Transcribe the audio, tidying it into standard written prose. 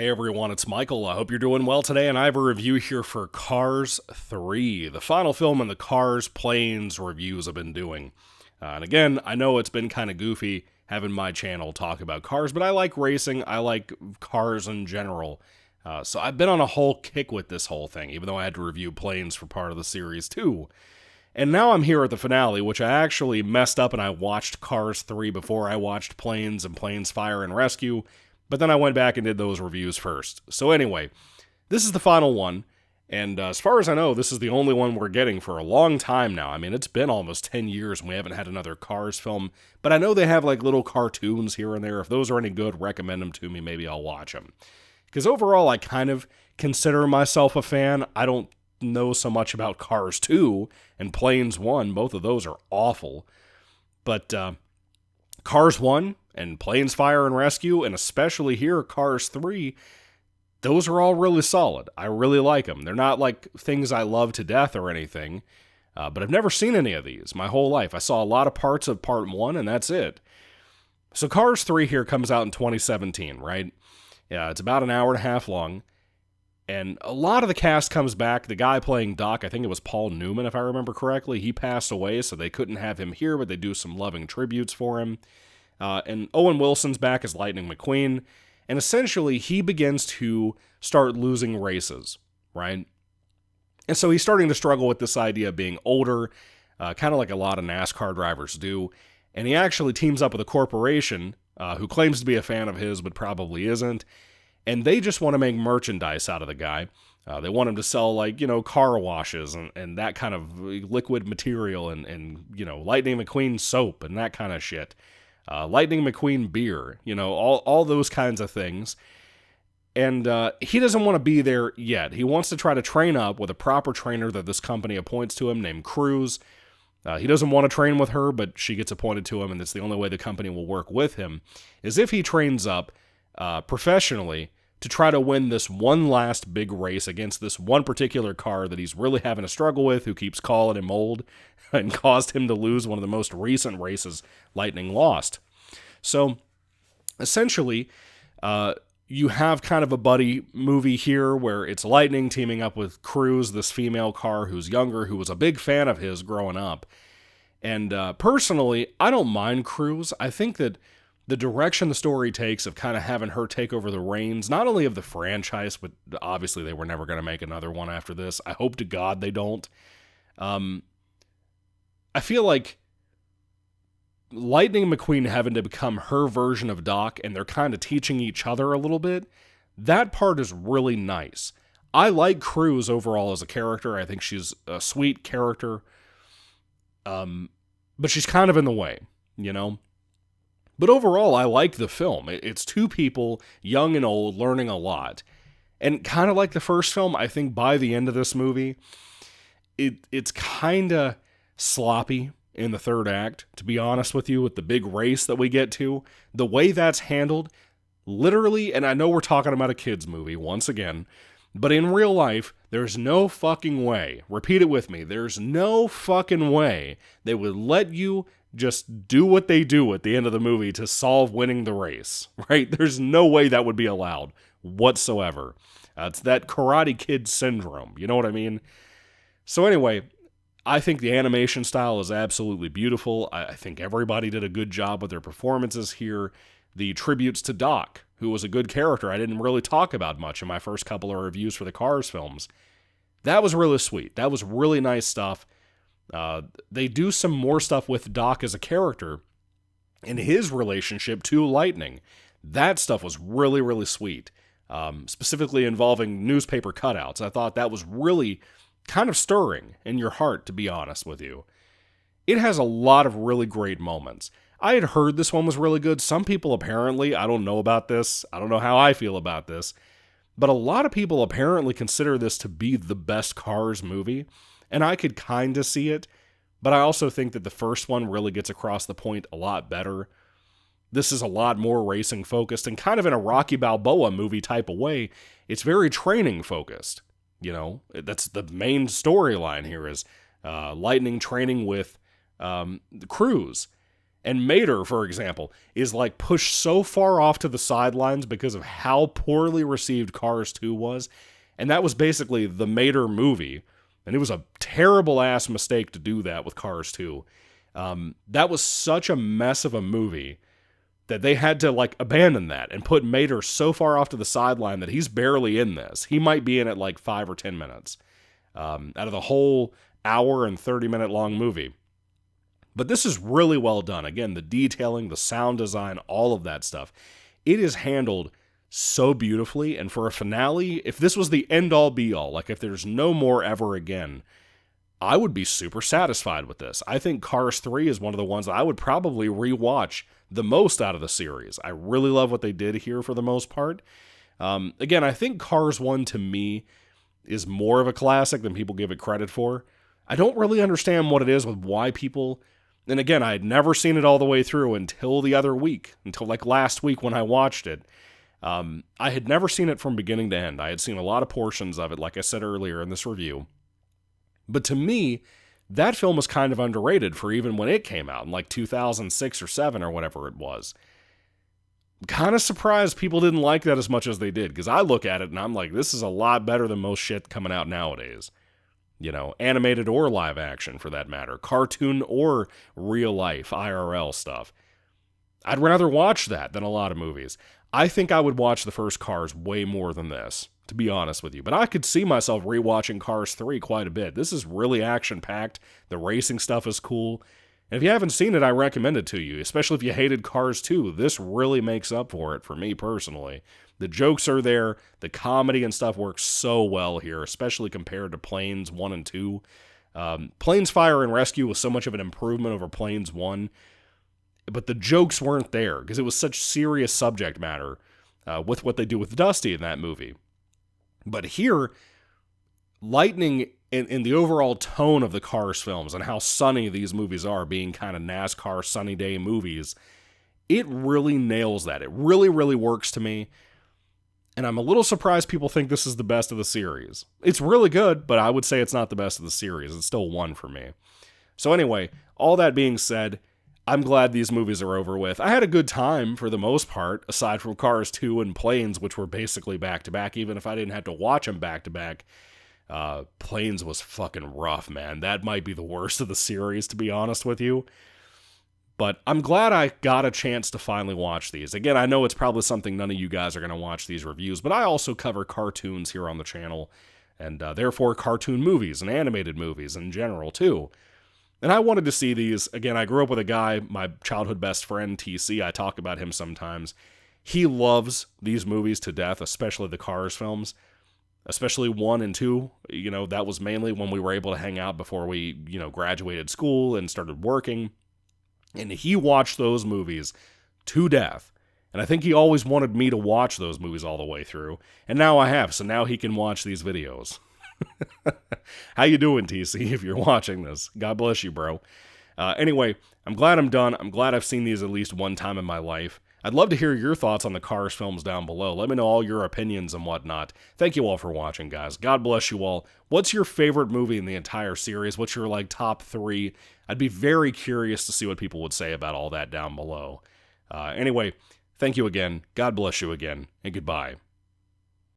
Hey everyone, it's Michael. I hope you're doing well today, and I have a review here for Cars 3, the final film in the Cars Planes reviews I've been doing. And again, I know it's been kind of goofy having my channel talk about cars, but I like racing, I like cars in general. So I've been on a whole kick with this whole thing, even though I had to review Planes for part of the series too. And now I'm here at the finale, which I actually messed up and I watched Cars 3 before I watched Planes and Planes Fire and Rescue, but then I went back and did those reviews first. So anyway, this is the final one, and as far as I know, this is the only one we're getting for a long time now. I mean, it's been almost 10 years and we haven't had another Cars film, but I know they have like little cartoons here and there. If those are any good, recommend them to me, maybe I'll watch them. Because overall, I kind of consider myself a fan. I don't know so much about Cars 2 and Planes 1. Both of those are awful. But Cars 1 and Planes Fire and Rescue, and especially here, Cars 3, those are all really solid. I really like them. They're not like things I love to death or anything, but I've never seen any of these my whole life. I saw a lot of parts of Part 1, and that's it. So Cars 3 here comes out in 2017, right? Yeah, it's about an hour and a half long. And a lot of the cast comes back. The guy playing Doc, I think it was Paul Newman, if I remember correctly, he passed away, so they couldn't have him here, but they do some loving tributes for him. And Owen Wilson's back as Lightning McQueen. And essentially, he begins to start losing races, right? And so he's starting to struggle with this idea of being older, kind of like a lot of NASCAR drivers do. And he actually teams up with a corporation who claims to be a fan of his, but probably isn't. And they just want to make merchandise out of the guy. They want him to sell, like, car washes and that kind of liquid material and Lightning McQueen soap and that kind of shit. Lightning McQueen beer, all those kinds of things. And he doesn't want to be there yet. He wants to try to train up with a proper trainer that this company appoints to him named Cruz. He doesn't want to train with her, but she gets appointed to him, and it's the only way the company will work with him, is if he trains up professionally to try to win this one last big race against this one particular car that he's really having a struggle with, who keeps calling him old and caused him to lose one of the most recent races Lightning lost. So essentially, you have kind of a buddy movie here where it's Lightning teaming up with Cruz, this female car who's younger, who was a big fan of his growing up. And personally, I don't mind Cruz. I think that the direction the story takes of kind of having her take over the reins, not only of the franchise, but obviously they were never going to make another one after this. I hope to God they don't. I feel like Lightning McQueen having to become her version of Doc, and they're kind of teaching each other a little bit, that part is really nice. I like Cruz overall as a character. I think she's a sweet character. But she's kind of in the way, But overall, I like the film. It's two people, young and old, learning a lot. And kind of like the first film, I think by the end of this movie, it's kind of sloppy in the third act, to be honest with you, with the big race that we get to. The way that's handled, literally, and I know we're talking about a kid's movie once again, but in real life, there's no fucking way, repeat it with me, there's no fucking way they would let you just do what they do at the end of the movie to solve winning the race, right? There's no way that would be allowed whatsoever. It's that Karate Kid syndrome, you know what I mean? So anyway, I think the animation style is absolutely beautiful. I think everybody did a good job with their performances here. The tributes to Doc, who was a good character I didn't really talk about much in my first couple of reviews for the Cars films. That was really sweet. That was really nice stuff. They do some more stuff with Doc as a character and his relationship to Lightning. That stuff was really, really sweet. Specifically involving newspaper cutouts. I thought that was really kind of stirring in your heart, to be honest with you. It has a lot of really great moments. I had heard this one was really good. Some people apparently, I don't know about this, I don't know how I feel about this, but a lot of people apparently consider this to be the best Cars movie, and I could kind of see it, but I also think that the first one really gets across the point a lot better. This is a lot more racing focused, and kind of in a Rocky Balboa movie type of way, it's very training focused. That's the main storyline here is Lightning training with Cruz. And Mater, for example, is like pushed so far off to the sidelines because of how poorly received Cars 2 was. And that was basically the Mater movie. And it was a terrible ass mistake to do that with Cars 2. That was such a mess of a movie that they had to like abandon that and put Mater so far off to the sideline that he's barely in this. He might be in it like 5 or 10 minutes out of the whole hour and 30-minute long movie. But this is really well done. Again, the detailing, the sound design, all of that stuff. It is handled so beautifully. And for a finale, if this was the end-all be-all, like if there's no more ever again, I would be super satisfied with this. I think Cars 3 is one of the ones that I would probably rewatch the most out of the series. I really love what they did here for the most part. Again, I think Cars 1 to me is more of a classic than people give it credit for. I don't really understand what it is with why people... And again, I had never seen it all the way through until the other week, until like last week when I watched it. I had never seen it from beginning to end. I had seen a lot of portions of it, like I said earlier in this review. But to me, that film was kind of underrated for even when it came out in like 2006 or 7 or whatever it was. Kind of surprised people didn't like that as much as they did, because I look at it and I'm like, this is a lot better than most shit coming out nowadays. You know, animated or live action for that matter, cartoon or real life IRL stuff. I'd rather watch that than a lot of movies. I think I would watch the first Cars way more than this, to be honest with you. But I could see myself rewatching Cars 3 quite a bit. This is really action-packed. The racing stuff is cool. And if you haven't seen it, I recommend it to you, especially if you hated Cars 2. This really makes up for it for me personally. The jokes are there. The comedy and stuff works so well here, especially compared to Planes 1 and 2. Planes Fire and Rescue was so much of an improvement over Planes 1, but the jokes weren't there because it was such serious subject matter with what they do with Dusty in that movie. But here, lightning in the overall tone of the Cars films and how sunny these movies are, being kind of NASCAR sunny day movies, it really nails that. It really, really works to me. And I'm a little surprised people think this is the best of the series. It's really good, but I would say it's not the best of the series. It's still one for me. So anyway, all that being said, I'm glad these movies are over with. I had a good time for the most part, aside from Cars 2 and Planes, which were basically back-to-back, even if I didn't have to watch them back-to-back. Planes was fucking rough, man. That might be the worst of the series, to be honest with you. But I'm glad I got a chance to finally watch these. Again, I know it's probably something none of you guys are going to watch these reviews, but I also cover cartoons here on the channel, and therefore cartoon movies and animated movies in general, too. And I wanted to see these. Again, I grew up with a guy, my childhood best friend, TC. I talk about him sometimes. He loves these movies to death, especially the Cars films. Especially 1 and 2. You know, that was mainly when we were able to hang out before we, graduated school and started working. And he watched those movies to death. And I think he always wanted me to watch those movies all the way through. And now I have, so now he can watch these videos. How you doing, TC, if you're watching this? God bless you, bro. Anyway, I'm glad I'm done. I'm glad I've seen these at least one time in my life. I'd love to hear your thoughts on the Cars films down below. Let me know all your opinions and whatnot. Thank you all for watching, guys. God bless you all. What's your favorite movie in the entire series? What's your, top 3? I'd be very curious to see what people would say about all that down below. Anyway, thank you again. God bless you again, and goodbye.